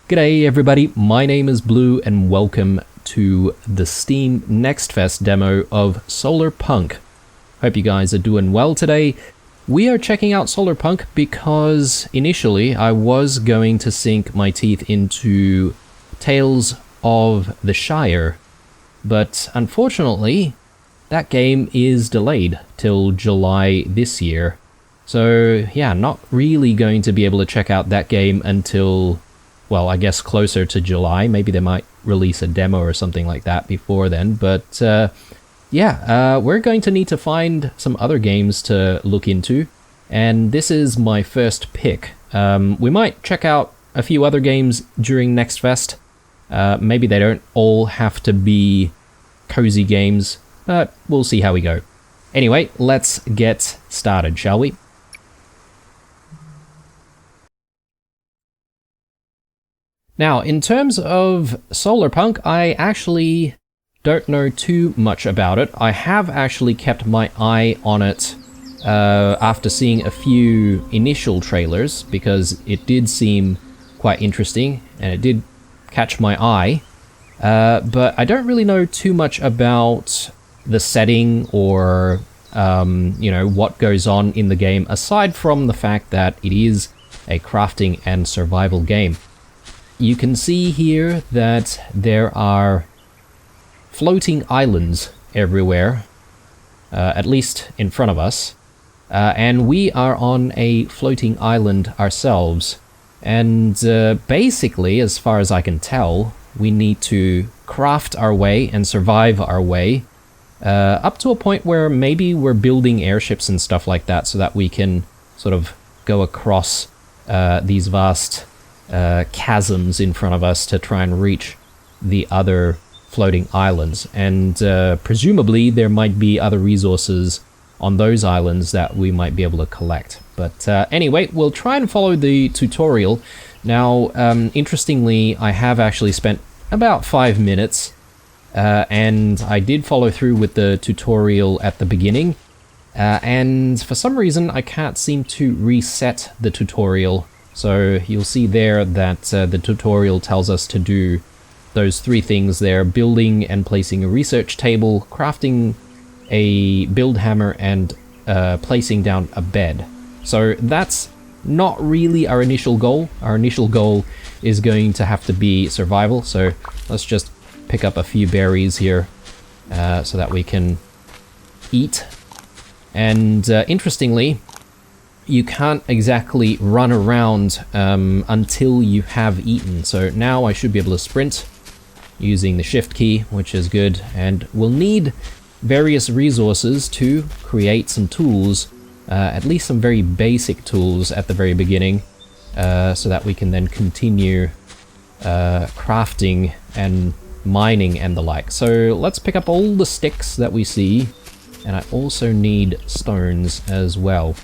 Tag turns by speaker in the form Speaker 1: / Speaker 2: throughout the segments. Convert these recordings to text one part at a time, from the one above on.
Speaker 1: G'day everybody, my name is Blue and welcome to the Steam Next Fest demo of Solarpunk. Hope you guys are doing well today. We are checking out Solarpunk because initially I was going to sink my teeth into Tales of the Shire, but unfortunately that game is delayed till July this year. So yeah, not really going to be able to check out that game until, well, I guess closer to July. Maybe they might release a demo or something like that before then. But we're going to need to find some other games to look into. And this is my first pick. We might check out a few other games during Next Fest. Maybe they don't all have to be cozy games, but we'll see how we go. Anyway, let's get started, shall we? Now, in terms of Solarpunk, I actually don't know too much about it. I have actually kept my eye on it after seeing a few initial trailers, because it did seem quite interesting, and it did catch my eye. But I don't really know too much about the setting or, what goes on in the game, aside from the fact that it is a crafting and survival game. You can see here that there are floating islands everywhere, at least in front of us, and we are on a floating island ourselves. And basically, as far as I can tell, we need to craft our way and survive our way up to a point where maybe we're building airships and stuff like that so that we can sort of go across these vast chasms in front of us to try and reach the other floating islands. And presumably there might be other resources on those islands that we might be able to collect. But anyway, we'll try and follow the tutorial. Now, interestingly, I have actually spent about 5 minutes, and I did follow through with the tutorial at the beginning, and for some reason I can't seem to reset the tutorial. So you'll see there that the tutorial tells us to do those 3 things there: building and placing a research table, crafting a build hammer, and placing down a bed. So that's not really our initial goal. Our initial goal is going to have to be survival, so let's just pick up a few berries here so that we can eat. And interestingly, you can't exactly run around until you have eaten. So now I should be able to sprint using the shift key, which is good. And we'll need various resources to create some tools, at least some very basic tools at the very beginning, so that we can then continue crafting and mining and the like. So let's pick up all the sticks that we see, and I also need stones as well.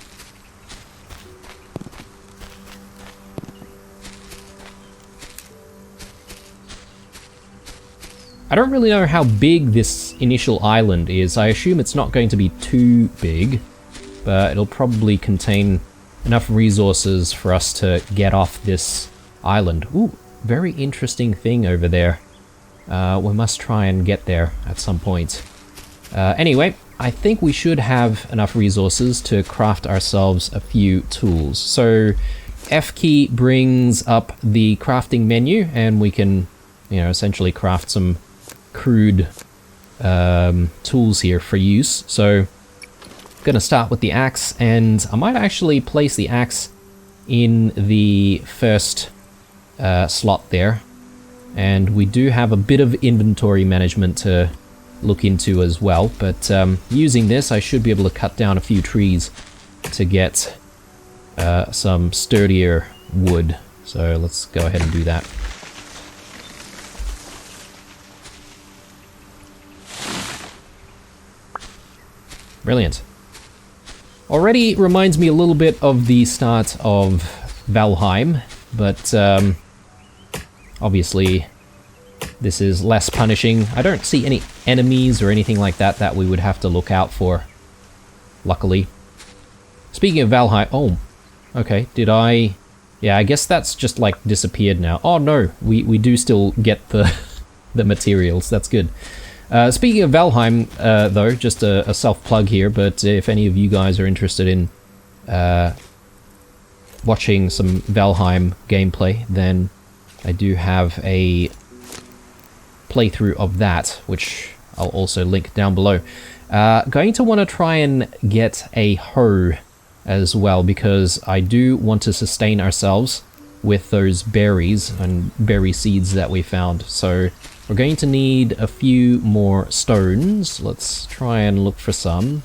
Speaker 1: I don't really know how big this initial island is. I assume it's not going to be too big, but it'll probably contain enough resources for us to get off this island. Ooh, very interesting thing over there. We must try and get there at some point. Anyway, I think we should have enough resources to craft ourselves a few tools. So F key brings up the crafting menu, and we can, essentially craft some crude tools here for use. So I'm gonna start with the axe, and I might actually place the axe in the first slot there. And we do have a bit of inventory management to look into as well, but using this I should be able to cut down a few trees to get some sturdier wood. So let's go ahead and do that. Brilliant. Already reminds me a little bit of the start of VALHEIM, but obviously this is less punishing. I don't see any enemies or anything like that that we would have to look out for, luckily. Speaking of VALHEIM, oh, okay, did I Yeah, I guess that's just like disappeared now. Oh no, we do still get the the materials. That's good. Speaking of Valheim, though, just a self-plug here, but if any of you guys are interested in watching some Valheim gameplay, then I do have a playthrough of that, which I'll also link down below. Going to want to try and get a hoe as well, because I do want to sustain ourselves with those berries and berry seeds that we found. So we're going to need a few more stones. Let's try and look for some.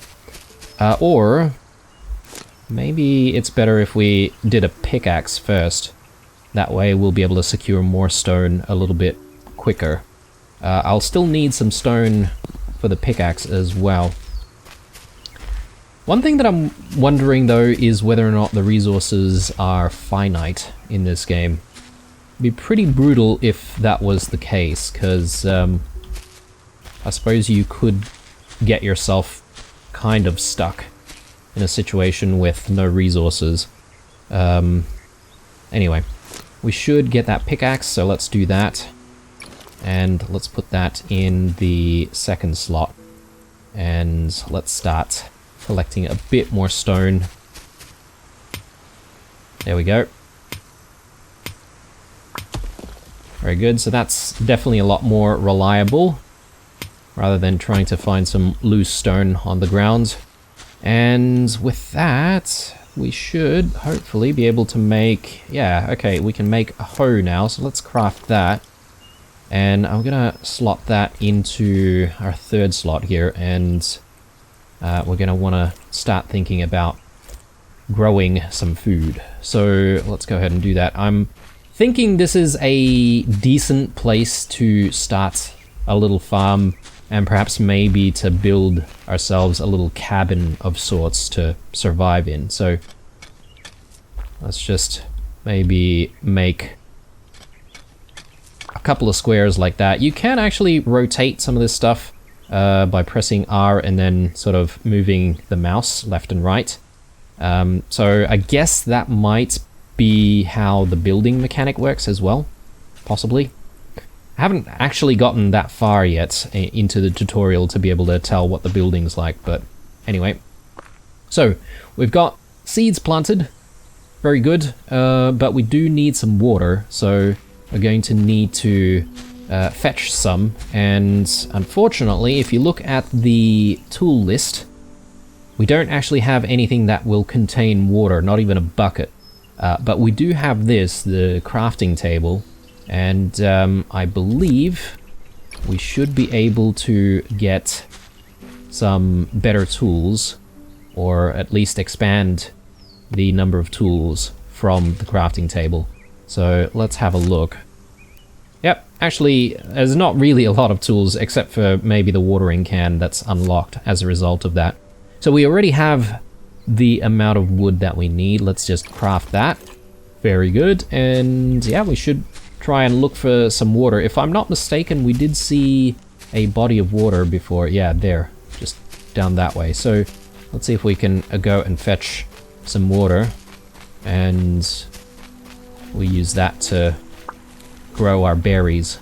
Speaker 1: Or maybe it's better if we did a pickaxe first. That way we'll be able to secure more stone a little bit quicker. I'll still need some stone for the pickaxe as well. One thing that I'm wondering though is whether or not the resources are finite in this game. It'd be pretty brutal if that was the case, because I suppose you could get yourself kind of stuck in a situation with no resources. Anyway, we should get that pickaxe, so let's do that. And let's put that in the second slot. And let's start collecting a bit more stone. There we go. Very good, so that's definitely a lot more reliable, rather than trying to find some loose stone on the ground. And with that, we should hopefully be able to make... yeah, okay, we can make a hoe now, so let's craft that. And I'm gonna slot that into our third slot here, and we're gonna wanna start thinking about growing some food. So let's go ahead and do that. I'm thinking this is a decent place to start a little farm, and perhaps maybe to build ourselves a little cabin of sorts to survive in. So let's just maybe make a couple of squares like that. You can actually rotate some of this stuff by pressing R and then sort of moving the mouse left and right. So I guess that might be how the building mechanic works as well, possibly. I haven't actually gotten that far yet into the tutorial to be able to tell what the building's like, but anyway. So we've got seeds planted, very good, but we do need some water, so we're going to need to fetch some. And unfortunately, if you look at the tool list, we don't actually have anything that will contain water, not even a bucket. But we do have this, the crafting table, and I believe we should be able to get some better tools, or at least expand the number of tools from the crafting table. So let's have a look. Yep, actually there's not really a lot of tools except for maybe the watering can that's unlocked as a result of that. So we already have the amount of wood that we need. Let's just craft that. Very good. And yeah, we should try and look for some water. If I'm not mistaken, we did see a body of water before. Yeah, there, just down that way. So let's see if we can go and fetch some water, and we use that to grow our berries.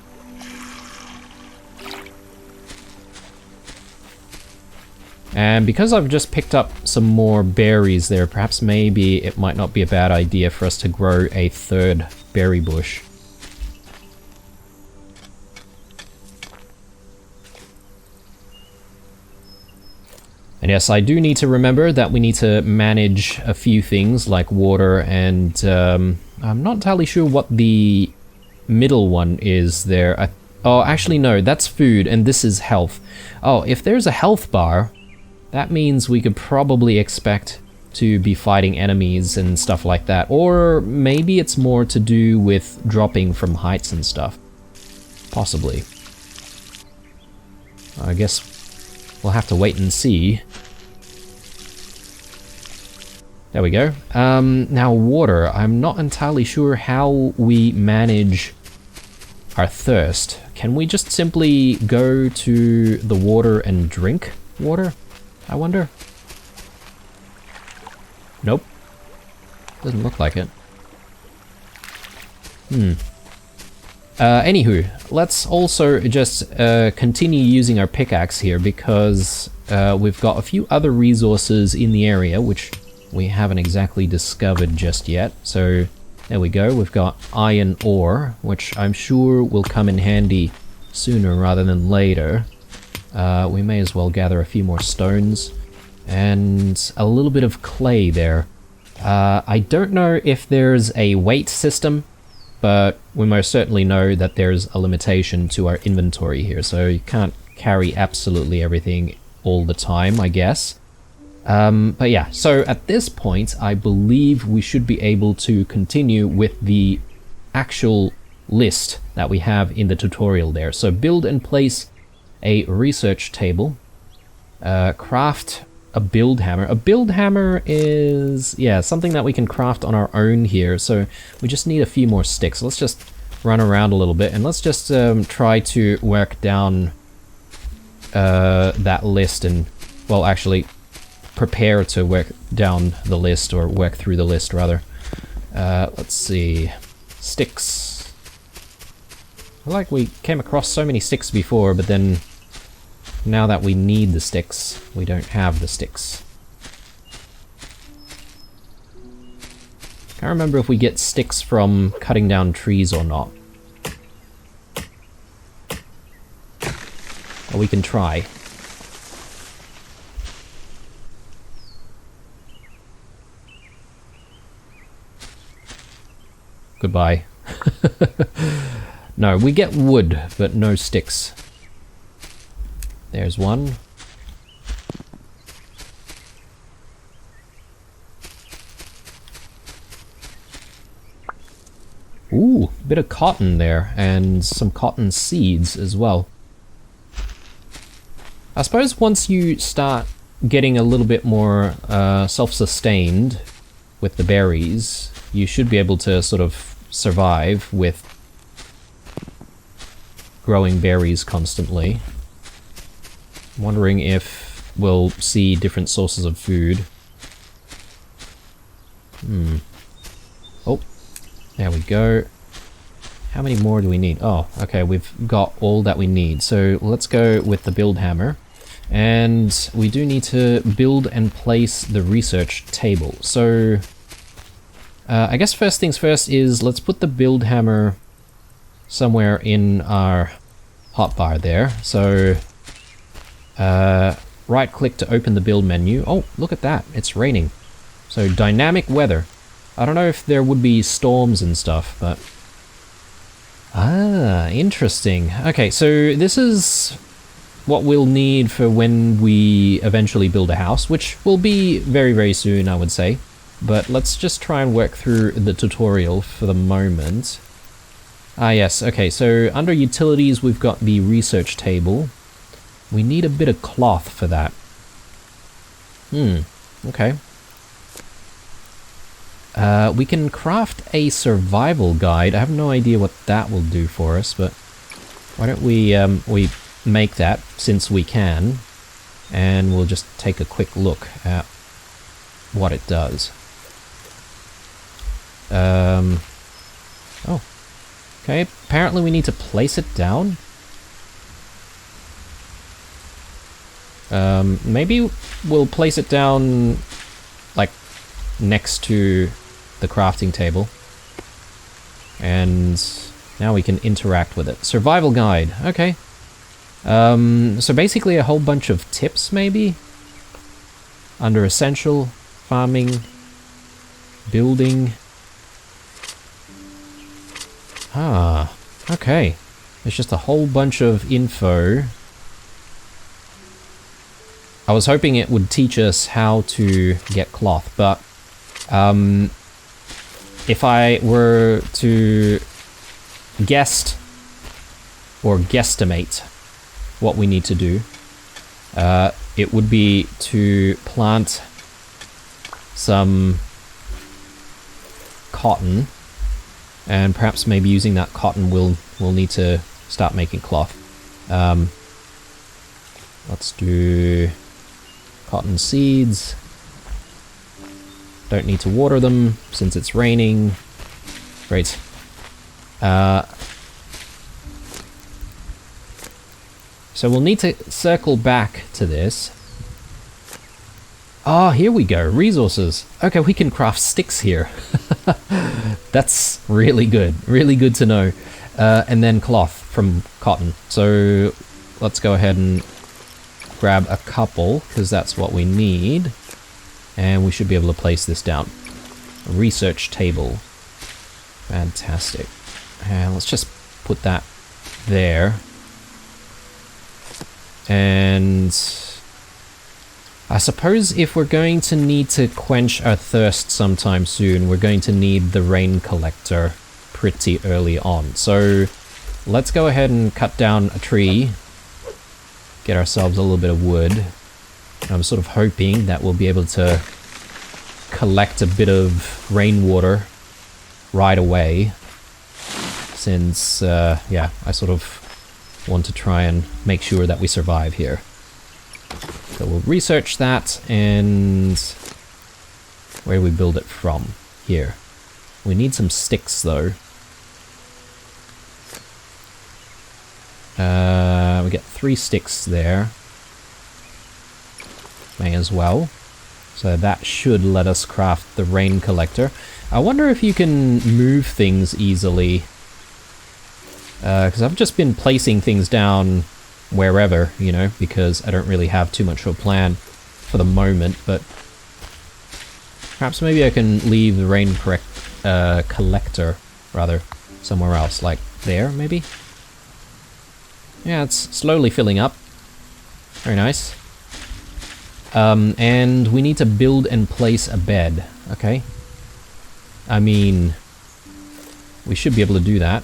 Speaker 1: And because I've just picked up some more berries there, perhaps maybe it might not be a bad idea for us to grow a third berry bush. And yes, I do need to remember that we need to manage a few things like water, and I'm not entirely sure what the middle one is there. Oh, actually no, that's food and this is health. Oh, if there's a health bar, that means we could probably expect to be fighting enemies and stuff like that. Or maybe it's more to do with dropping from heights and stuff. Possibly. I guess we'll have to wait and see. There we go. Now water. I'm not entirely sure how we manage our thirst. Can we just simply go to the water and drink water, I wonder? Nope. Doesn't look like it. Anywho, let's also just continue using our pickaxe here because we've got a few other resources in the area which we haven't exactly discovered just yet. So there we go, we've got iron ore, which I'm sure will come in handy sooner rather than later. We may as well gather a few more stones and a little bit of clay there. I don't know if there's a weight system, but we most certainly know that there's a limitation to our inventory here, so you can't carry absolutely everything all the time, I guess. But yeah, so at this point, I believe we should be able to continue with the actual list that we have in the tutorial there. So build and place a research table, craft a build hammer. A build hammer is, yeah, something that we can craft on our own here, so we just need a few more sticks. Let's just run around a little bit and let's just try to work down that list and, well, actually prepare to work down the list, or work through the list rather. Let's see, sticks. I feel like we came across so many sticks before, but then now that we need the sticks, we don't have the sticks. Can't remember if we get sticks from cutting down trees or not. But we can try. Goodbye. No, we get wood, but no sticks. There's one. Ooh, a bit of cotton there, and some cotton seeds as well. I suppose once you start getting a little bit more self-sustained with the berries, you should be able to sort of survive with growing berries constantly. I'm wondering if we'll see different sources of food. Oh, there we go. How many more do we need? Oh, okay, we've got all that we need. So let's go with the build hammer. And we do need to build and place the research table. So I guess first things first is let's put the build hammer somewhere in our hotbar there. So right click to open the build menu. Oh, look at that, it's raining. So dynamic weather. I don't know if there would be storms and stuff, but interesting. Okay, so this is what we'll need for when we eventually build a house, which will be very, very soon, I would say. But let's just try and work through the tutorial for the moment. Ah, yes, okay, so under utilities, we've got the research table. We need a bit of cloth for that. Okay. We can craft a survival guide. I have no idea what that will do for us, but why don't we make that, since we can, and we'll just take a quick look at what it does. Oh. Okay, apparently we need to place it down. Maybe we'll place it down, like, next to the crafting table. And now we can interact with it. Survival guide, okay. So basically a whole bunch of tips, maybe? Under essential, farming, building. Ah, okay. There's just a whole bunch of info. I was hoping it would teach us how to get cloth, but if I were to guess or guesstimate what we need to do, it would be to plant some cotton, and perhaps maybe using that cotton we'll need to start making cloth. Let's do cotton seeds. Don't need to water them since it's raining. Great. So we'll need to circle back to this. Ah, here we go, resources. Okay, we can craft sticks here. That's really good to know. And then cloth from cotton. So let's go ahead and grab a couple, because that's what we need. And we should be able to place this down. A research table. Fantastic. And let's just put that there. And I suppose if we're going to need to quench our thirst sometime soon, we're going to need the rain collector pretty early on. So let's go ahead and cut down a tree, get ourselves a little bit of wood. I'm sort of hoping that we'll be able to collect a bit of rainwater right away, since, yeah, I sort of want to try and make sure that we survive here. So we'll research that, and where do we build it from? Here. We need some sticks, though. We get 3 sticks there. May as well. So that should let us craft the rain collector. I wonder if you can move things easily. Because I've just been placing things down wherever, you know, because I don't really have too much of a plan for the moment, but perhaps maybe I can leave the rain collector, rather, somewhere else, like there, maybe? Yeah, it's slowly filling up. Very nice. And we need to build and place a bed, okay? I mean, we should be able to do that.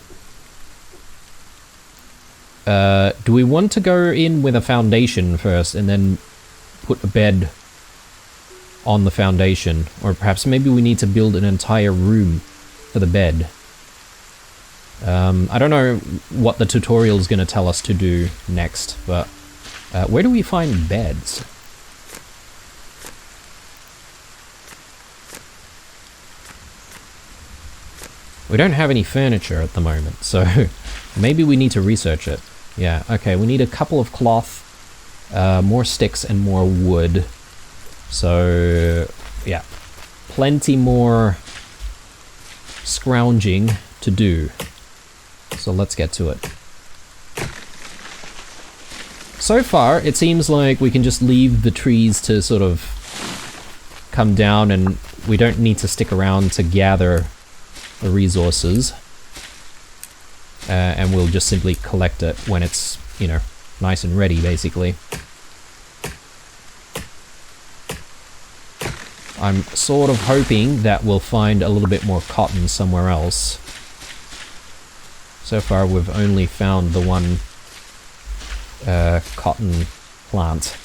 Speaker 1: Do we want to go in with a foundation first and then put a bed on the foundation? Or perhaps maybe we need to build an entire room for the bed. I don't know what the tutorial is going to tell us to do next, but where do we find beds? We don't have any furniture at the moment, so maybe we need to research it. Yeah, okay, we need a couple of cloth, more sticks and more wood. So, yeah, plenty more scrounging to do. So let's get to it. So far, it seems like we can just leave the trees to sort of come down, and we don't need to stick around to gather the resources. And we'll just simply collect it when it's, you know, nice and ready, basically. I'm sort of hoping that we'll find a little bit more cotton somewhere else. So far, we've only found the one cotton plant.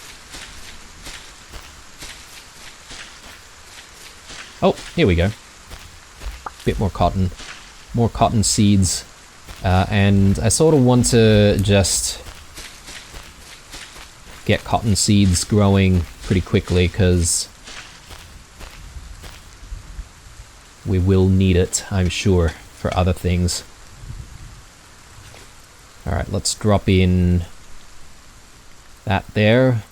Speaker 1: Oh, here we go. Bit more cotton seeds. And I sort of want to just get cotton seeds growing pretty quickly, because we will need it, I'm sure, for other things. Alright, let's drop in that there.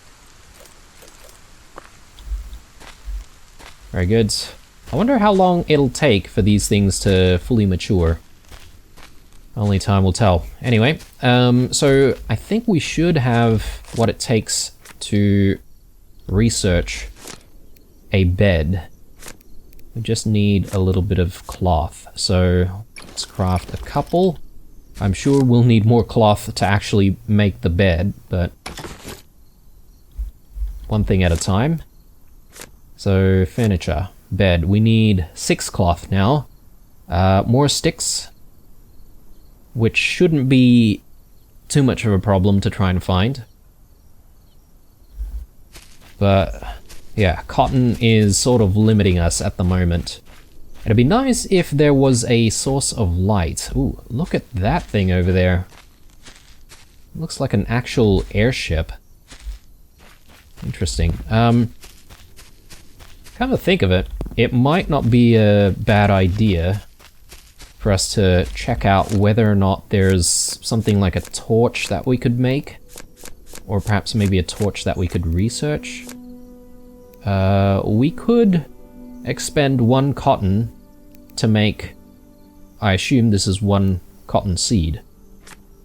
Speaker 1: Very good. I wonder how long it'll take for these things to fully mature. Only time will tell. Anyway, so I think we should have what it takes to research a bed. We just need a little bit of cloth. So let's craft a couple. I'm sure we'll need more cloth to actually make the bed, but one thing at a time. So furniture, bed. We need 6 cloth now. More sticks, which shouldn't be too much of a problem to try and find. But yeah, cotton is sort of limiting us at the moment. It'd be nice if there was a source of light. Ooh, look at that thing over there. Looks like an actual airship. Interesting. Come to think of it, it might not be a bad idea for us to check out whether or not there's something like a torch that we could make. Or perhaps maybe a torch that we could research. We could expend 1 cotton to make, I assume this is 1 cotton seed.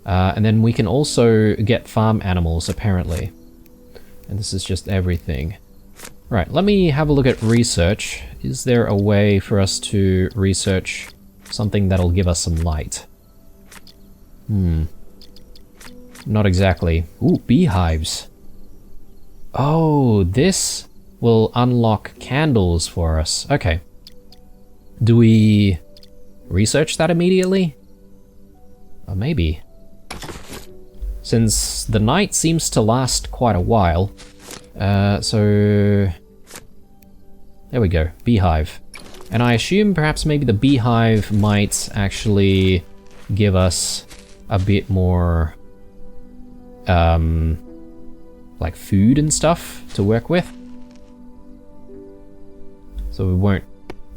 Speaker 1: And then we can also get farm animals, apparently. And this is just everything. Right, let me have a look at research. Is there a way for us to research something that'll give us some light? Not exactly. Ooh, beehives. Oh, this will unlock candles for us. Okay. Do we research that immediately? Or maybe. Since the night seems to last quite a while. So... There we go. Beehive. And I assume perhaps maybe the beehive might actually give us a bit more... like food and stuff to work with. So we won't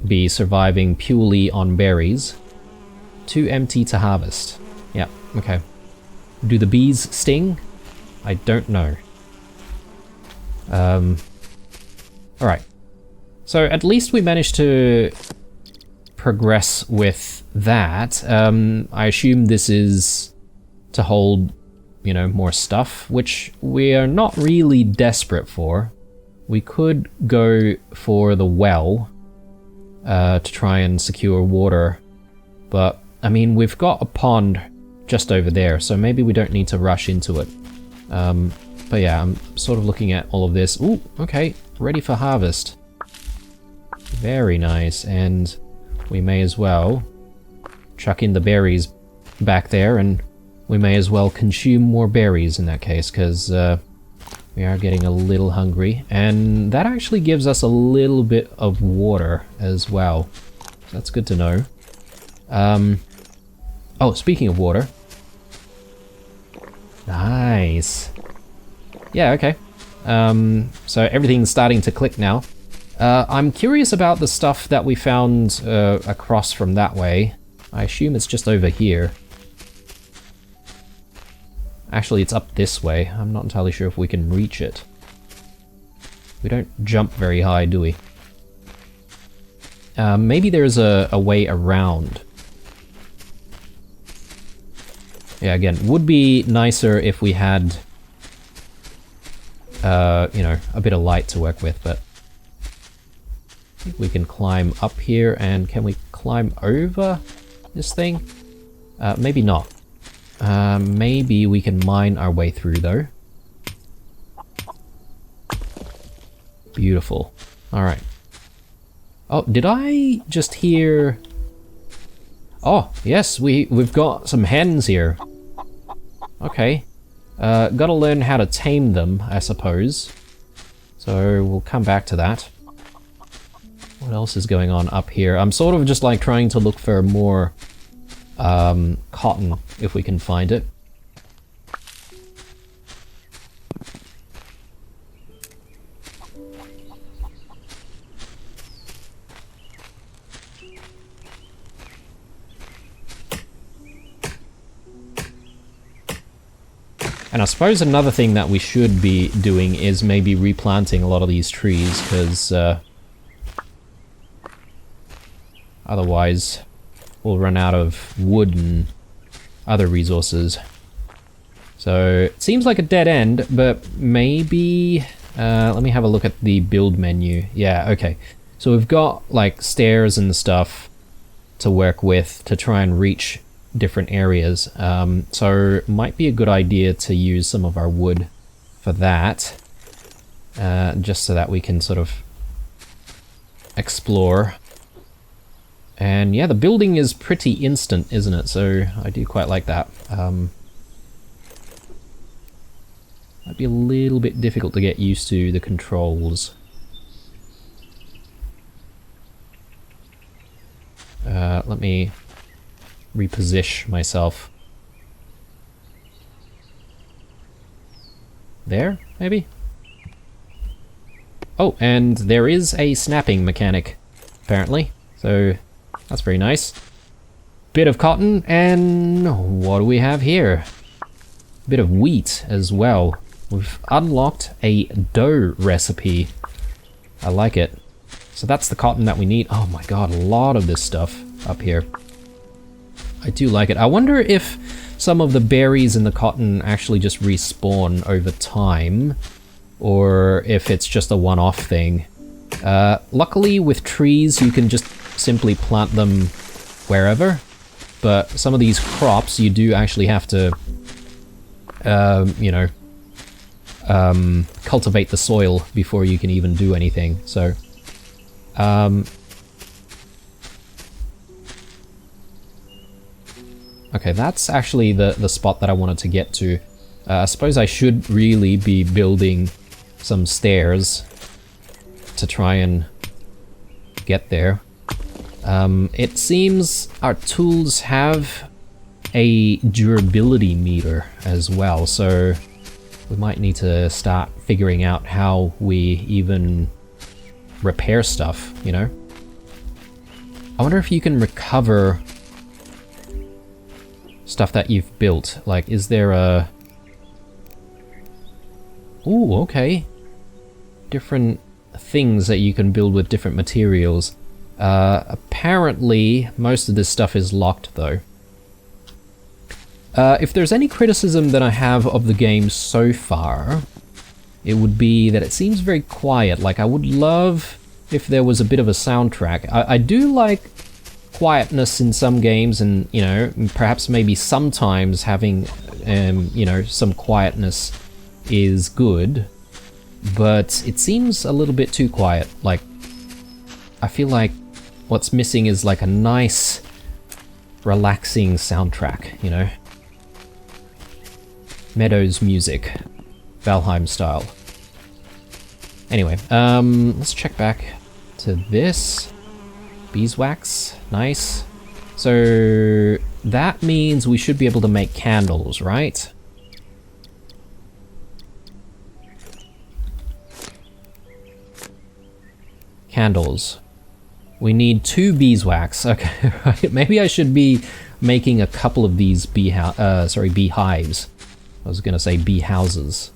Speaker 1: be surviving purely on berries. Too empty to harvest. Yeah, okay. Do the bees sting? I don't know. Alright. So at least we managed to progress with that. I assume this is to hold, you know, more stuff, which we are not really desperate for. We could go for the well to try and secure water, but I mean, we've got a pond just over there, so maybe we don't need to rush into it. But yeah, I'm sort of looking at all of this. Ooh, okay, ready for harvest. Very nice, and we may as well chuck in the berries back there, and we may as well consume more berries in that case, because we are getting a little hungry. And that actually gives us a little bit of water as well. So that's good to know. Oh, speaking of water. Nice. Yeah, okay. So everything's starting to click now. I'm curious about the stuff that we found across from that way. I assume it's just over here. Actually, it's up this way. I'm not entirely sure if we can reach it. We don't jump very high, do we? Maybe there's a way around. Yeah, again, would be nicer if we had, you know, a bit of light to work with, but I think we can climb up here, and can we climb over this thing? Maybe not. Maybe we can mine our way through, though. Beautiful. Alright. Oh, did I just hear... Oh, yes, we've got some hens here. Okay. Gotta learn how to tame them, I suppose. So we'll come back to that. What else is going on up here? I'm sort of just like trying to look for more cotton, if we can find it. And I suppose another thing that we should be doing is maybe replanting a lot of these trees, because otherwise we'll run out of wood and other resources. So it seems like a dead end, but maybe... let me have a look at the build menu. Yeah, okay. So we've got like stairs and stuff to work with to try and reach different areas. So it might be a good idea to use some of our wood for that. Just so that we can sort of explore. And yeah, the building is pretty instant, isn't it? So I do quite like that. Might be a little bit difficult to get used to the controls. Let me reposition myself. There, maybe? Oh, and there is a snapping mechanic, apparently. So, that's very nice. bit of cotton, and what do we have here? A bit of wheat as well. We've unlocked a dough recipe. I like it. So that's the cotton that we need. Oh my god, a lot of this stuff up here. I do like it. I wonder if some of the berries in the cotton actually just respawn over time, or if it's just a one-off thing. Luckily with trees you can just simply plant them wherever, but some of these crops you do actually have to, you know, cultivate the soil before you can even do anything, so... Okay, that's actually the spot that I wanted to get to. I suppose I should really be building some stairs to try and get there. It seems our tools have a durability meter as well, so we might need to start figuring out how we even repair stuff, you know? I wonder if you can recover stuff that you've built. Like, is there a... Ooh, okay. Different things that you can build with different materials. Apparently, most of this stuff is locked, though. If there's any criticism that I have of the game so far, it would be that it seems very quiet. Like, I would love if there was a bit of a soundtrack. I do like quietness in some games, and, you know, perhaps maybe sometimes having, you know, some quietness is good, but it seems a little bit too quiet. Like, I feel like what's missing is like a nice, relaxing soundtrack, you know? Meadows music, Valheim style. Anyway, let's check back to this. Beeswax, nice. So that means we should be able to make candles, right? Candles. We need 2 beeswax. Okay, right. Maybe I should be making a couple of these beehives. I was gonna say bee houses.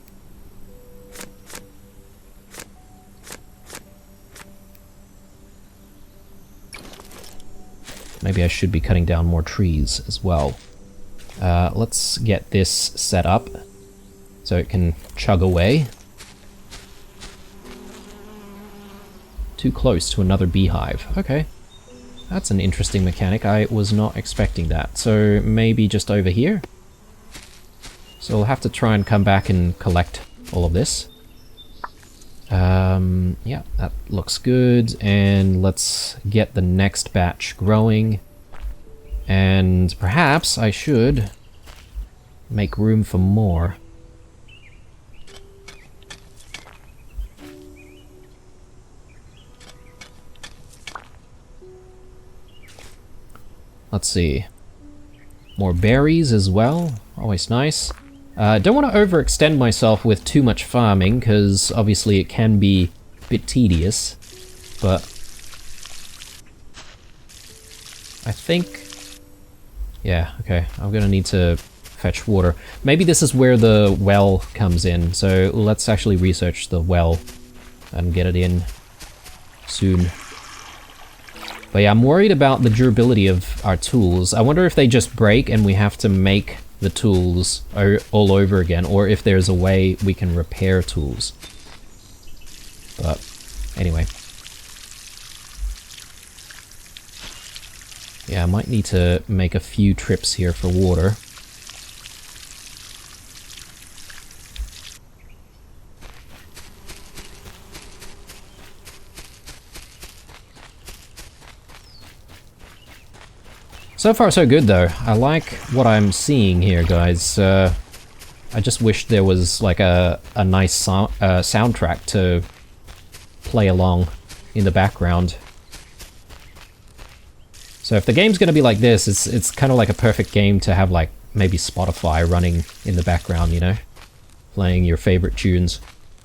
Speaker 1: Maybe I should be cutting down more trees as well. Let's get this set up so it can chug away. Too close to another beehive. Okay. That's an interesting mechanic. I was not expecting that. So maybe just over here? So we'll have to try and come back and collect all of this. Yeah, that looks good. And let's get the next batch growing. And perhaps I should make room for more. Let's see. More berries as well. Always nice. Don't want to overextend myself with too much farming, because obviously it can be a bit tedious. But I think... yeah, okay. I'm gonna need to fetch water. Maybe this is where the well comes in, so let's actually research the well and get it in soon. But yeah, I'm worried about the durability of our tools. I wonder if they just break and we have to make the tools all over again, or if there's a way we can repair tools. But anyway. Yeah, I might need to make a few trips here for water. So far so good though. I like what I'm seeing here, guys. I just wish there was like a nice soundtrack to play along in the background. So if the game's gonna be like this, it's kind of like a perfect game to have like maybe Spotify running in the background, you know? Playing your favorite tunes.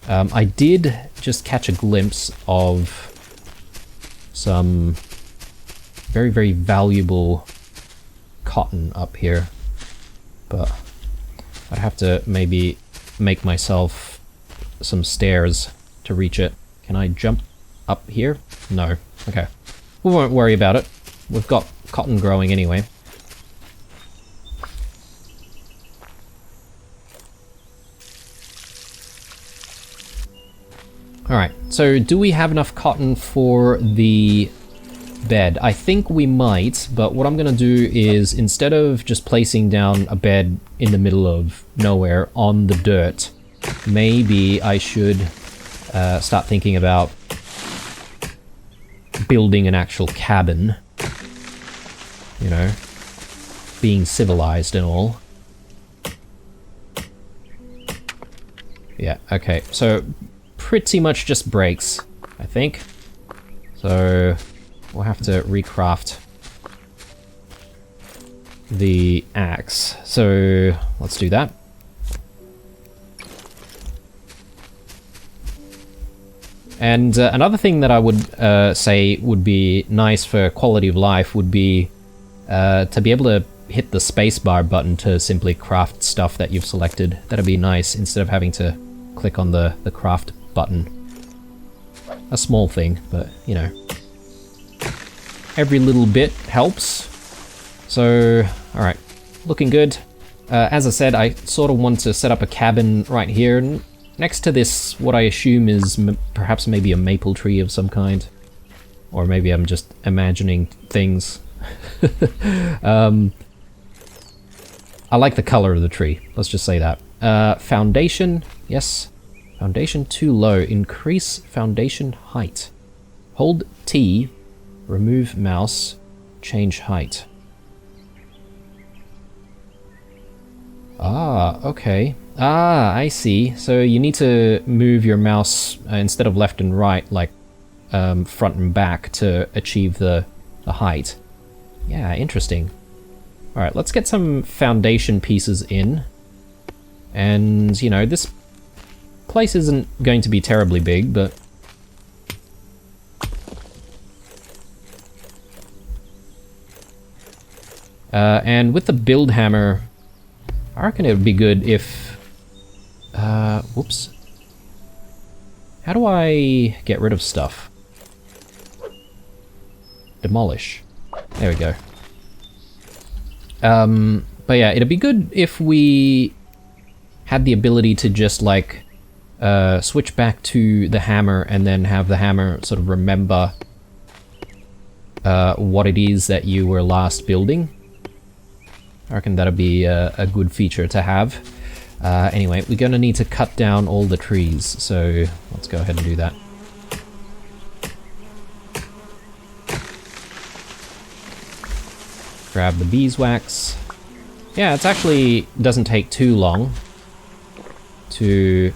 Speaker 1: I did just catch a glimpse of some very, very valuable cotton up here, but I'd have to maybe make myself some stairs to reach it. Can I jump up here? No. Okay. We won't worry about it. We've got cotton growing anyway. Alright, so do we have enough cotton for the bed? I think we might, but what I'm gonna do is, instead of just placing down a bed in the middle of nowhere on the dirt, maybe I should start thinking about building an actual cabin. You know, being civilized and all. Yeah, okay, so pretty much just breaks, I think. So we'll have to recraft the axe. So let's do that. And another thing that I would say would be nice for quality of life would be to be able to hit the spacebar button to simply craft stuff that you've selected. That'd be nice, instead of having to click on the craft button. A small thing, but you know, every little bit helps. So, alright, looking good. As I said, I sort of want to set up a cabin right here, next to this, what I assume is perhaps maybe a maple tree of some kind. Or maybe I'm just imagining things. I like the color of the tree, let's just say that. Foundation, yes. Foundation too low. Increase foundation height. Hold T, remove mouse, change height. Ah, okay. Ah, I see. So you need to move your mouse instead of left and right, like front and back, to achieve the height. Yeah, interesting. Alright, let's get some foundation pieces in. And, you know, this place isn't going to be terribly big, but and with the build hammer, I reckon it would be good if whoops. How do I get rid of stuff? Demolish. There we go. But yeah, it'd be good if we had the ability to just like switch back to the hammer and then have the hammer sort of remember what it is that you were last building. I reckon that'd be a good feature to have. Anyway, we're gonna need to cut down all the trees, so let's go ahead and do that. Grab the beeswax. Yeah, it's actually doesn't take too long to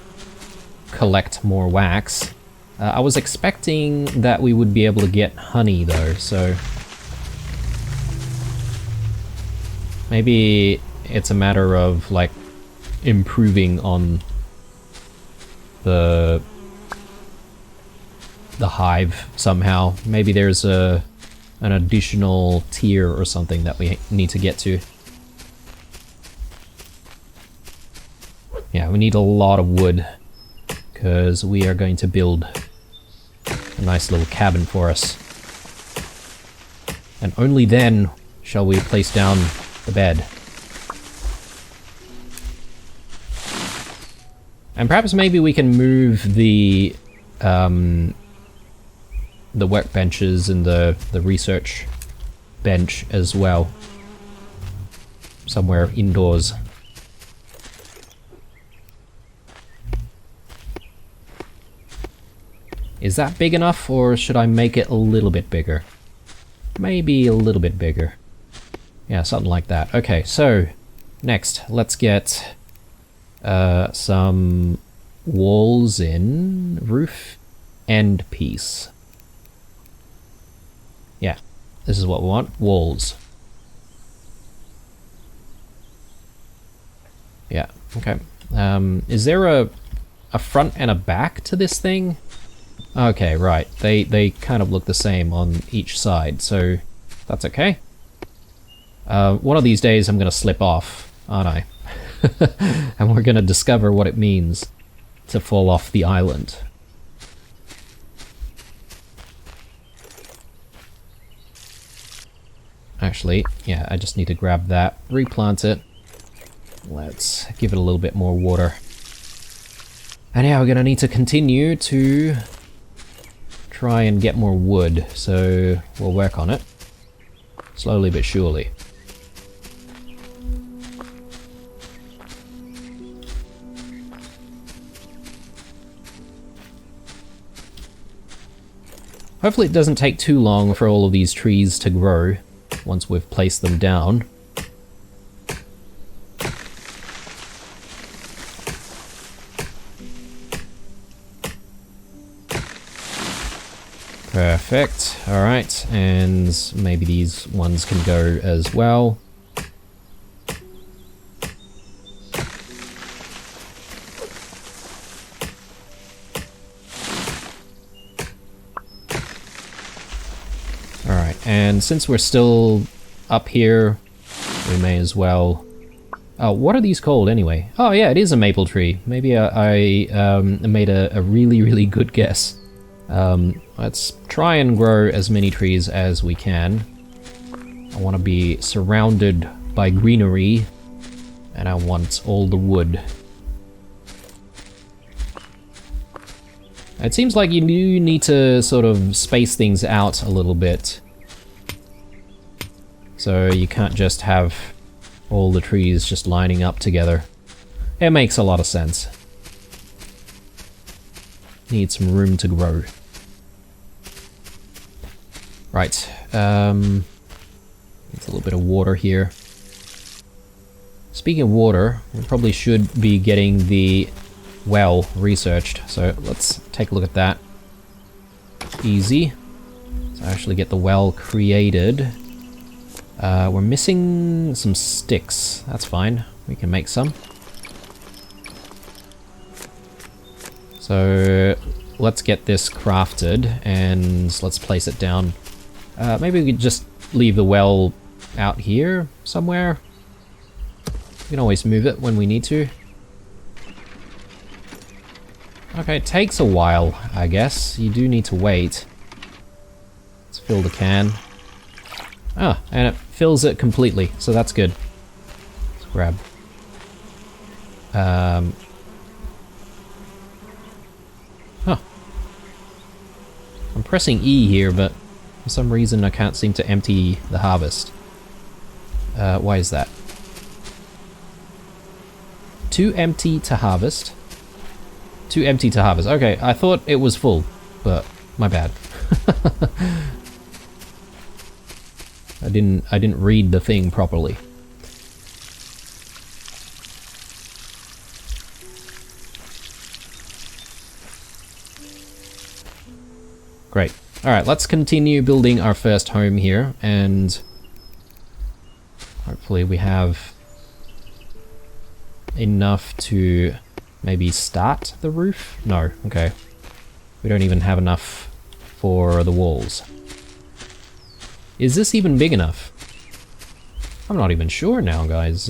Speaker 1: collect more wax. I was expecting that we would be able to get honey though, so maybe it's a matter of like improving on the hive somehow. Maybe there's an additional tier or something that we need to get to. Yeah, we need a lot of wood because we are going to build a nice little cabin for us. And only then shall we place down the bed. And perhaps maybe we can move the workbenches and the research bench as well. Somewhere indoors. Is that big enough, or should I make it a little bit bigger? Maybe a little bit bigger. Yeah, something like that. Okay, so next, let's get some walls in. Roof end piece. Yeah, this is what we want. Walls. Yeah, okay. Is there a front and a back to this thing? Okay, right. They kind of look the same on each side, so that's okay. One of these days I'm going to slip off, aren't I? And we're going to discover what it means to fall off the island. Actually, yeah, I just need to grab that, replant it. Let's give it a little bit more water. And yeah, we're going to need to continue to try and get more wood, so we'll work on it. Slowly but surely. Hopefully it doesn't take too long for all of these trees to grow once we've placed them down. Perfect. Alright, and maybe these ones can go as well. Alright, and since we're still up here, we may as well... Oh, what are these called anyway? Oh yeah, it is a maple tree. Maybe I made a really, really good guess. Let's try and grow as many trees as we can. I want to be surrounded by greenery, and I want all the wood. It seems like you do need to sort of space things out a little bit. So you can't just have all the trees just lining up together. It makes a lot of sense. Need some room to grow. Right, needs a little bit of water here. Speaking of water, we probably should be getting the well researched, so let's take a look at that. Easy. Let's actually get the well created. We're missing some sticks. That's fine, we can make some. So let's get this crafted and let's place it down. Maybe we could just leave the well out here somewhere. We can always move it when we need to. Okay, it takes a while, I guess. You do need to wait. Let's fill the can. Ah, and it fills it completely, so that's good. Let's grab. Huh. I'm pressing E here, but for some reason I can't seem to empty the harvest. Why is that? Too empty to harvest. Too empty to harvest. Okay, I thought it was full, but my bad. I didn't read the thing properly. Great. Alright, let's continue building our first home here, and hopefully we have enough to maybe start the roof? No, okay. We don't even have enough for the walls. Is this even big enough? I'm not even sure now, guys.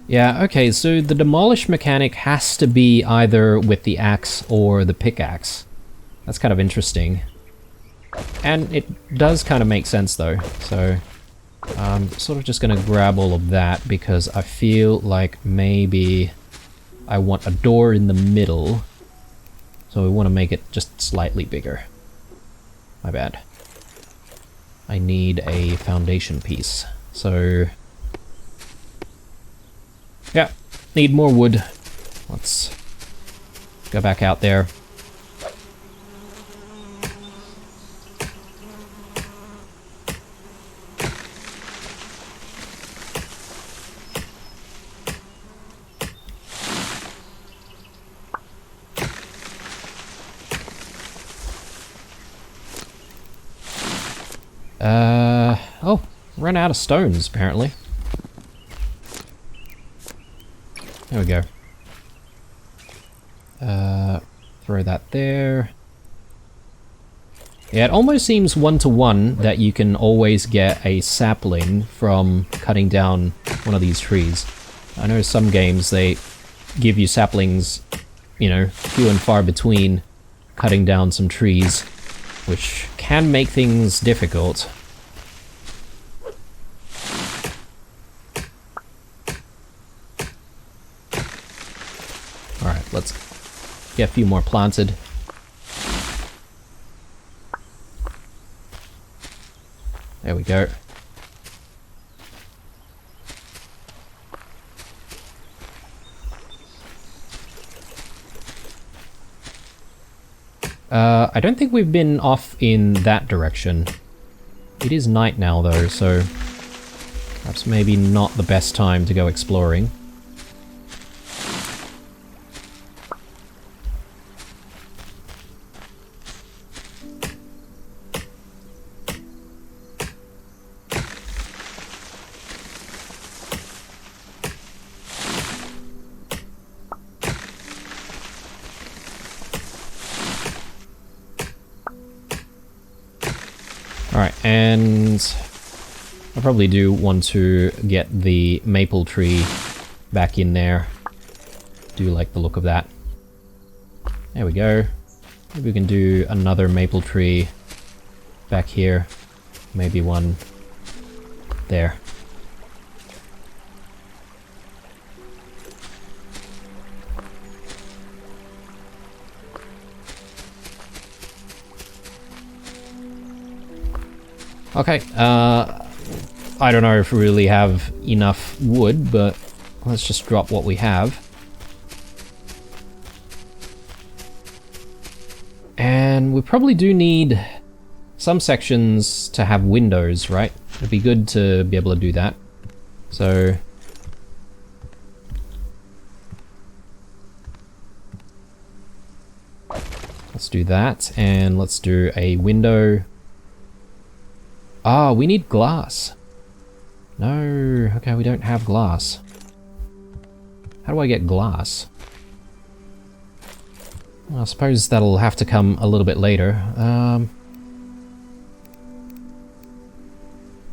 Speaker 1: Yeah, okay, so the demolish mechanic has to be either with the axe or the pickaxe. That's kind of interesting. And it does kind of make sense though, so I'm sort of just gonna grab all of that because I feel like maybe I want a door in the middle, so we want to make it just slightly bigger. My bad. I need a foundation piece, so yeah, need more wood. Let's go back out there. Oh, run out of stones, apparently. There we go. Throw that there. Yeah, it almost seems one-to-one that you can always get a sapling from cutting down one of these trees. I know some games, they give you saplings, you know, few and far between cutting down some trees, which can make things difficult. Alright, let's get a few more planted. There we go. I don't think we've been off in that direction. It is night now though, so perhaps maybe not the best time to go exploring. Alright, and I probably do want to get the maple tree back in there. Do like the look of that. There we go. Maybe we can do another maple tree back here. Maybe one there. Okay, I don't know if we really have enough wood, but let's just drop what we have. And we probably do need some sections to have windows, right? It'd be good to be able to do that. So let's do that, and let's do a window. Ah, we need glass. No, okay, we don't have glass. How do I get glass? Well, I suppose that'll have to come a little bit later.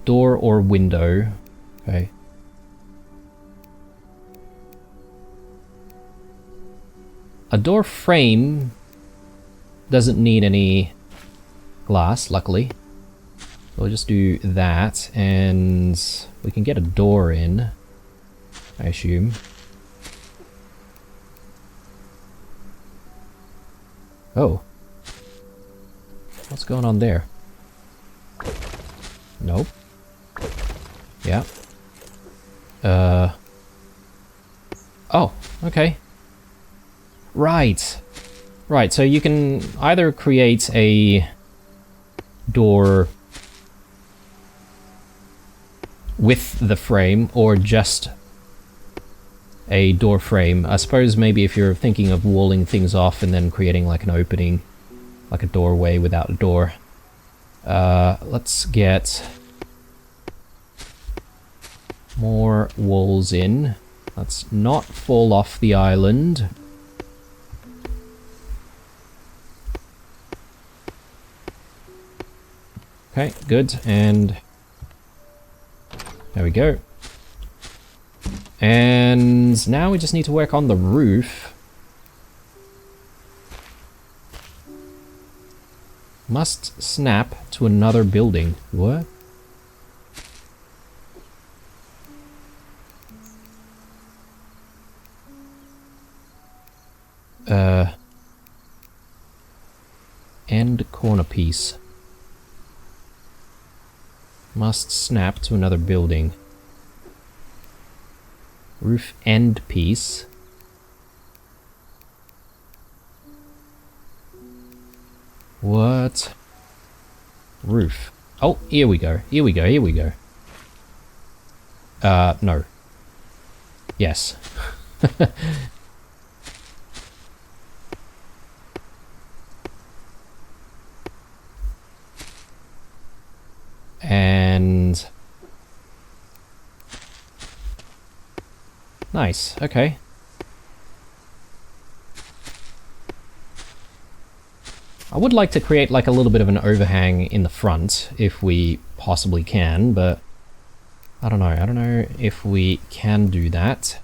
Speaker 1: Door or window. Okay. A door frame doesn't need any glass, luckily. We'll just do that, and we can get a door in, I assume. Oh. What's going on there? Nope. Yeah. Oh, okay. Right. Right, so you can either create a door with the frame, or just a door frame. I suppose maybe if you're thinking of walling things off and then creating like an opening, like a doorway without a door. Let's get more walls in. Let's not fall off the island. Okay, good, and there we go. And now we just need to work on the roof. Must snap to another building. What? End corner piece. Must snap to another building. Roof end piece. What? Roof. Oh, here we go. Here we go. Here we go. No. Yes. And nice, okay. I would like to create like a little bit of an overhang in the front if we possibly can, but I don't know. I don't know if we can do that.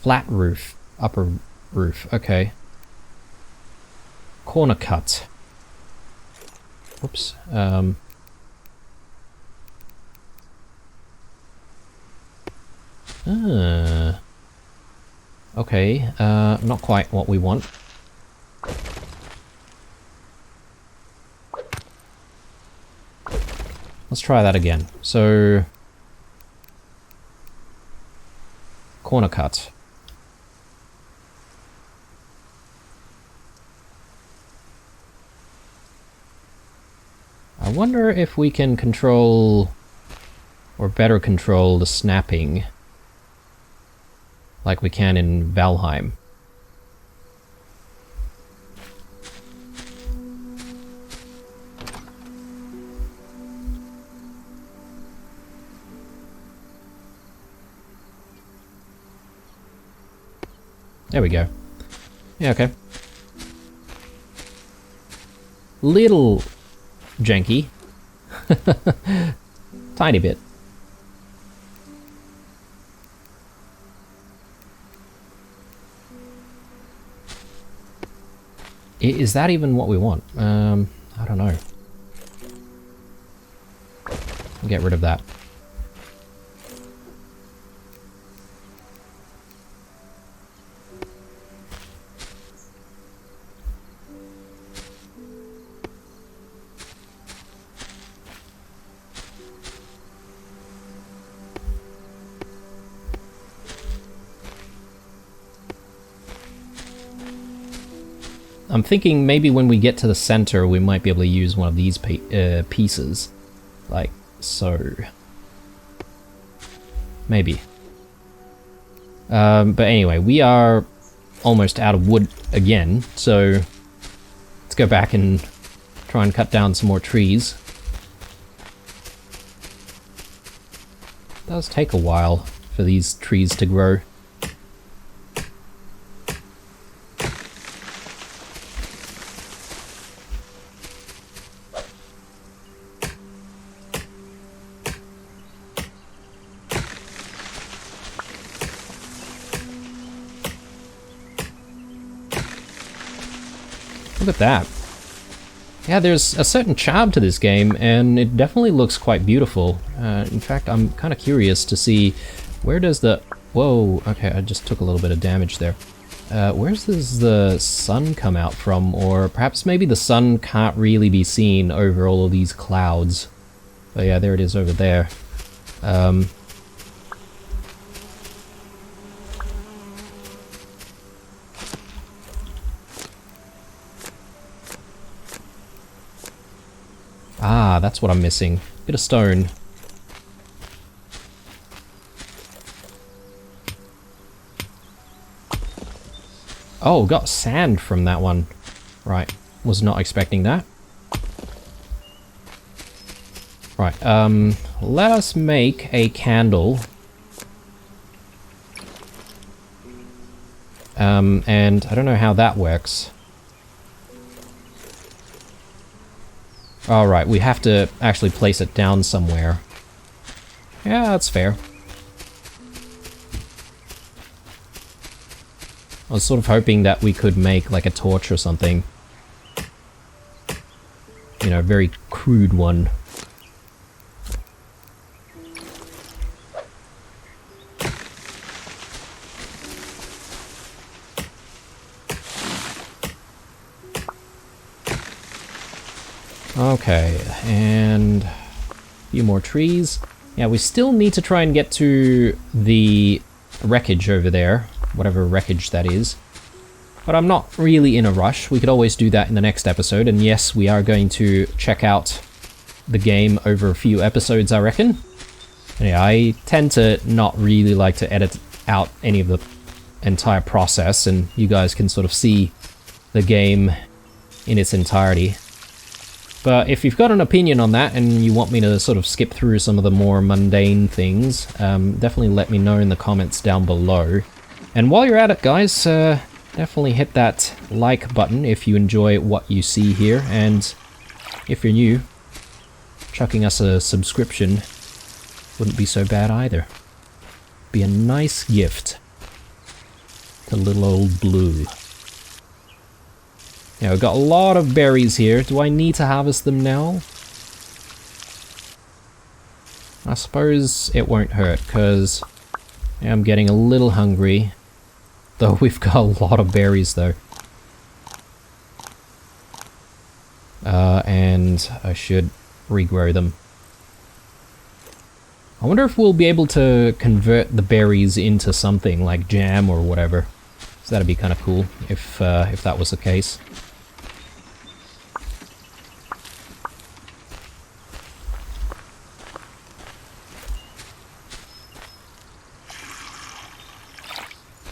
Speaker 1: Flat roof, upper roof, okay. Corner cut. Whoops. Okay, not quite what we want. Let's try that again. So, corner cut. I wonder if we can control, or better control, the snapping like we can in VALHEIM. There we go. Yeah, okay. Little janky. Tiny bit. Is that even what we want? I don't know. I'll get rid of that. I'm thinking maybe when we get to the center, we might be able to use one of these pieces. Like so. Maybe. But anyway, we are almost out of wood again, so let's go back and try and cut down some more trees. It does take a while for these trees to grow. Look at that. Yeah, there's a certain charm to this game, and it definitely looks quite beautiful. In fact, I'm kind of curious to see where does the... Whoa, okay, I just took a little bit of damage there. Where does the sun come out from? Or perhaps maybe the sun can't really be seen over all of these clouds. But yeah, there it is over there. Ah, that's what I'm missing. Bit of stone. Oh, got sand from that one. Right, was not expecting that. Right, let us make a candle. And I don't know how that works. Alright, we have to actually place it down somewhere. Yeah, that's fair. I was sort of hoping that we could make like a torch or something. You know, a very crude one. Okay, and a few more trees. Yeah, we still need to try and get to the wreckage over there, whatever wreckage that is. But I'm not really in a rush. We could always do that in the next episode, and yes, we are going to check out the game over a few episodes, I reckon. And yeah, I tend to not really like to edit out any of the entire process, and you guys can sort of see the game in its entirety. But if you've got an opinion on that and you want me to sort of skip through some of the more mundane things, definitely let me know in the comments down below. And while you're at it, guys, definitely hit that like button if you enjoy what you see here, and if you're new, chucking us a subscription wouldn't be so bad either. Be a nice gift to little old Blue. Yeah, we've got a lot of berries here. Do I need to harvest them now? I suppose it won't hurt, because I'm getting a little hungry. Though we've got a lot of berries, though. And I should regrow them. I wonder if we'll be able to convert the berries into something like jam or whatever. So that'd be kind of cool if that was the case.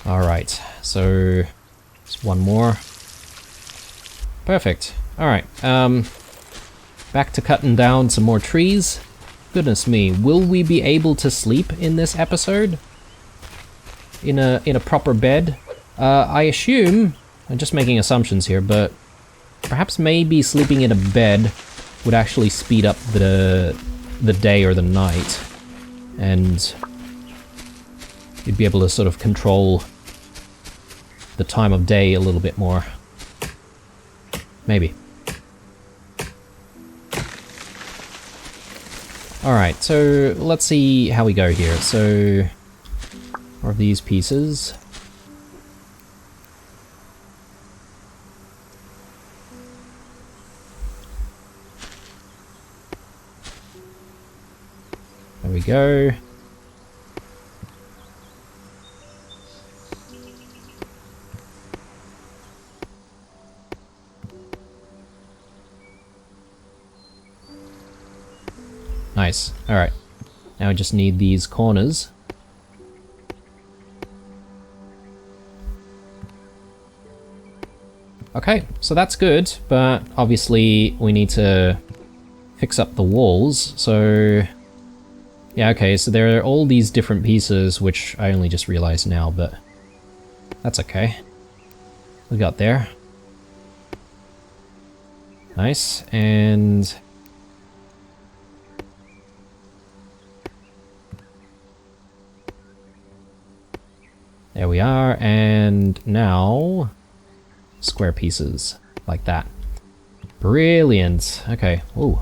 Speaker 1: Alright, so just one more. Perfect. Alright, back to cutting down some more trees. Goodness me, will we be able to sleep in this episode? In a proper bed? I assume, I'm just making assumptions here, but perhaps maybe sleeping in a bed would actually speed up the day or the night. And you'd be able to sort of control the time of day a little bit more. Maybe. Alright, so let's see how we go here. So, more of these pieces. There we go. Nice. Alright. Now I just need these corners. Okay, so that's good, but obviously we need to fix up the walls, so... Yeah, okay, so there are all these different pieces, which I only just realized now, but that's okay. We got there. Nice, and... there we are, and now square pieces like that. Brilliant. Okay. Ooh,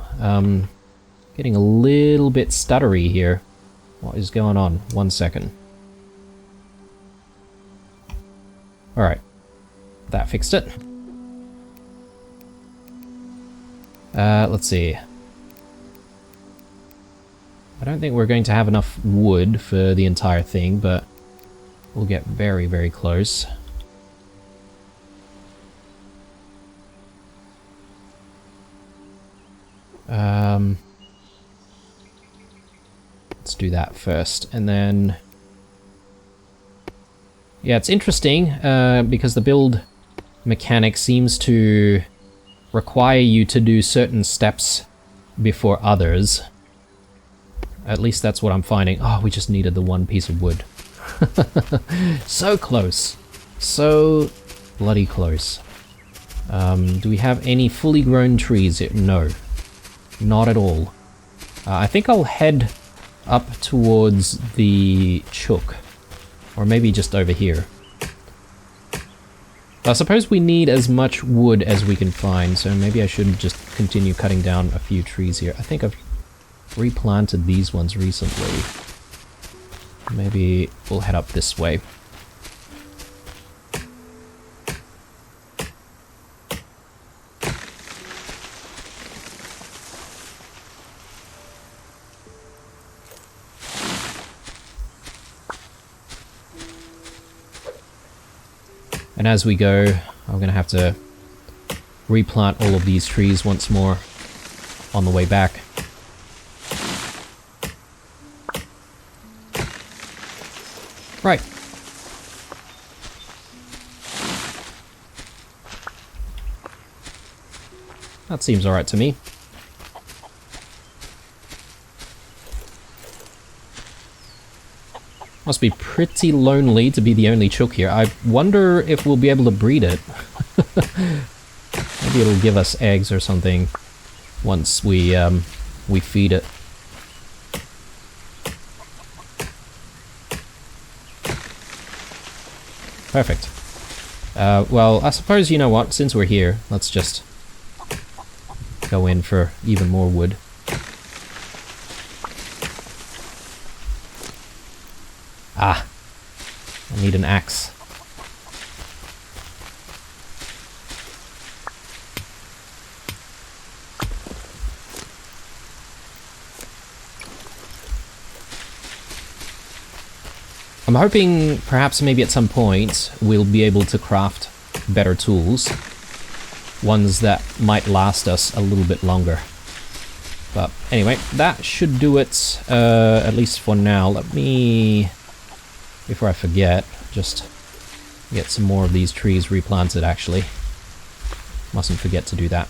Speaker 1: getting a little bit stuttery here. What is going on? 1 second. All right, that fixed it. Let's see. I don't think we're going to have enough wood for the entire thing, but we'll get very, very close. Let's do that first, and then... yeah, it's interesting, because the build mechanic seems to require you to do certain steps before others. At least that's what I'm finding. Oh, we just needed the one piece of wood. So close. So bloody close. Do we have any fully grown trees? No. Not at all. I think I'll head up towards the chook. Or maybe just over here. I suppose we need as much wood as we can find, so maybe I should just continue cutting down a few trees here. I think I've replanted these ones recently. Maybe we'll head up this way. And as we go, I'm going to have to replant all of these trees once more on the way back. Right. That seems alright to me. Must be pretty lonely to be the only chook here. I wonder if we'll be able to breed it. Maybe it'll give us eggs or something once we feed it. Perfect. Well, I suppose, you know what, since we're here, let's just go in for even more wood. Ah, I need an axe. I'm hoping perhaps maybe at some point we'll be able to craft better tools. Ones that might last us a little bit longer. But anyway, that should do it, at least for now. Let me, before I forget, just get some more of these trees replanted actually. Mustn't forget to do that.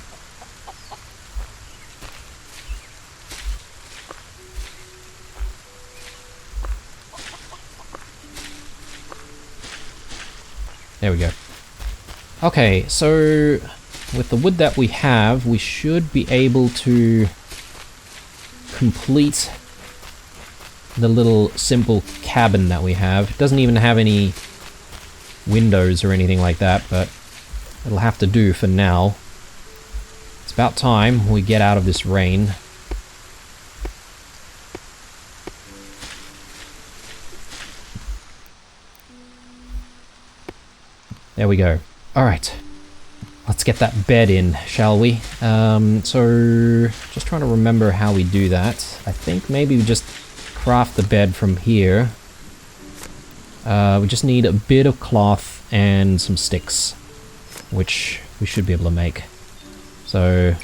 Speaker 1: There we go. Okay, so with the wood that we have, we should be able to complete the little simple cabin that we have. It doesn't even have any windows or anything like that, but it'll have to do for now. It's about time we get out of this rain. There we go. Alright. Let's get that bed in, shall we? So, just trying to remember how we do that. I think maybe we just craft the bed from here. We just need a bit of cloth and some sticks, which we should be able to make. So...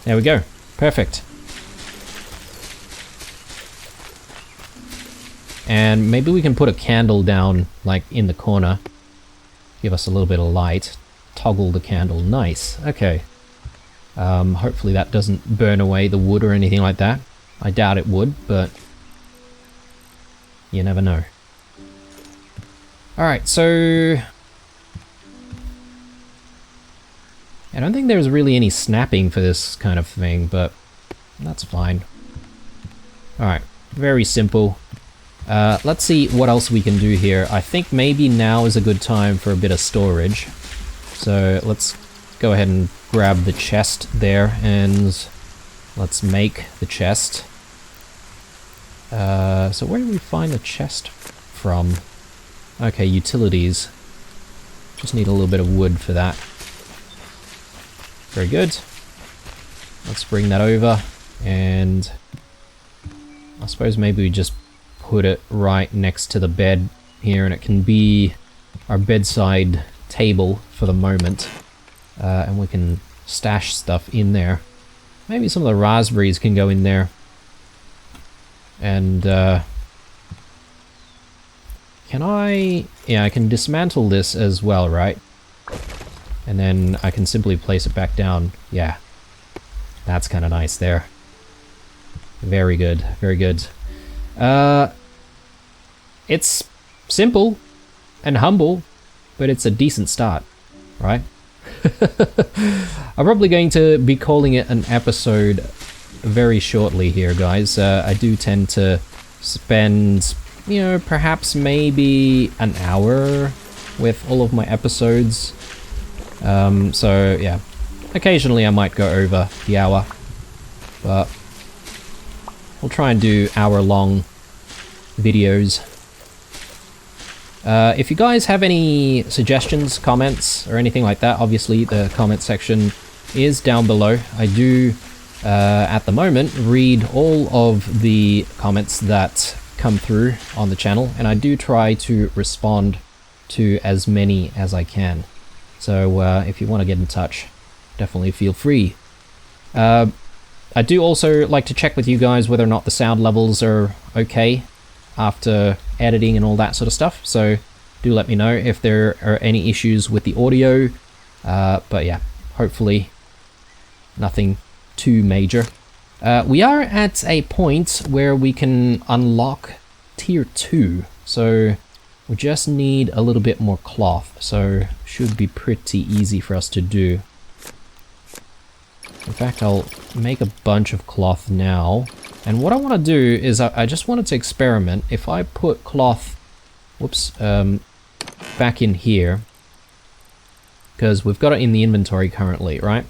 Speaker 1: there we go. Perfect. And maybe we can put a candle down, like, in the corner. Give us a little bit of light. Toggle the candle. Nice. Okay. Hopefully that doesn't burn away the wood or anything like that. I doubt it would, but... you never know. Alright, so... I don't think there's really any snapping for this kind of thing, but... that's fine. Alright. Very simple. Let's see what else we can do here. I think maybe now is a good time for a bit of storage. So let's go ahead and grab the chest there and let's make the chest. So where do we find the chest from? Okay, utilities. Just need a little bit of wood for that. Very good. Let's bring that over and I suppose maybe we just put it right next to the bed here and it can be our bedside table for the moment. And we can stash stuff in there. Maybe some of the raspberries can go in there. And can I... yeah, I can dismantle this as well, right? And then I can simply place it back down. Yeah. That's kind of nice there. Very good, very good. It's simple and humble, but it's a decent start, right? I'm probably going to be calling it an episode very shortly here, guys. I do tend to spend, you know, perhaps maybe an hour with all of my episodes. So, yeah. Occasionally I might go over the hour, but we'll try and do hour-long videos. If you guys have any suggestions, comments, or anything like that, obviously the comment section is down below. I do, at the moment, read all of the comments that come through on the channel, and I do try to respond to as many as I can. So if you want to get in touch, definitely feel free. I do also like to check with you guys whether or not the sound levels are okay after editing and all that sort of stuff, so do let me know if there are any issues with the audio. But yeah, hopefully Nothing too major. We are at a point where we can unlock tier 2, so we just need a little bit more cloth, so should be pretty easy for us to do. In fact, I'll make a bunch of cloth now, and what I want to do is I just wanted to experiment. If I put cloth, whoops, back in here, because we've got it in the inventory currently, right?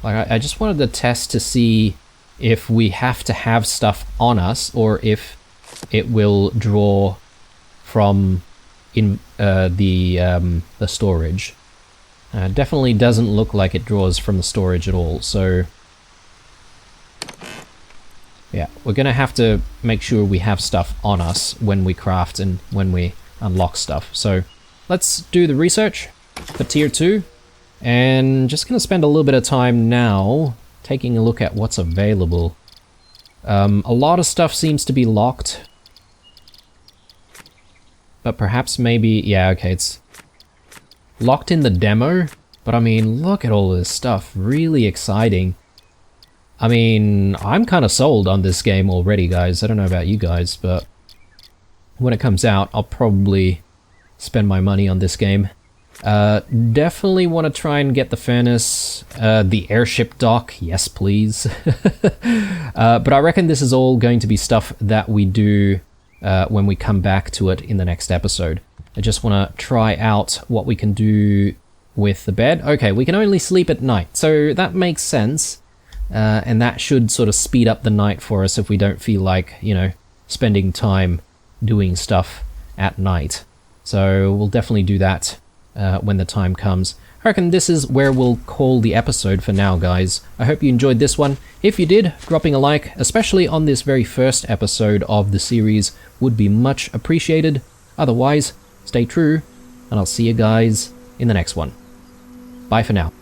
Speaker 1: Like I just wanted to test to see if we have to have stuff on us or if it will draw from in the storage. Definitely doesn't look like it draws from the storage at all, so yeah, we're gonna have to make sure we have stuff on us when we craft and when we unlock stuff. So let's do the research for tier 2, and just gonna spend a little bit of time now taking a look at what's available. A lot of stuff seems to be locked, but perhaps maybe, yeah, okay, it's locked in the demo, but I mean, look at all this stuff, really exciting. I mean, I'm kind of sold on this game already, guys. I don't know about you guys, but when it comes out, I'll probably spend my money on this game. Definitely want to try and get the furnace, the airship dock, yes please. But I reckon this is all going to be stuff that we do when we come back to it in the next episode. I just want to try out what we can do with the bed. Okay, we can only sleep at night, so that makes sense. And that should sort of speed up the night for us if we don't feel like, you know, spending time doing stuff at night. So we'll definitely do that when the time comes. I reckon this is where we'll call the episode for now, guys. I hope you enjoyed this one. If you did, dropping a like, especially on this very first episode of the series, would be much appreciated. Otherwise, stay true, and I'll see you guys in the next one. Bye for now.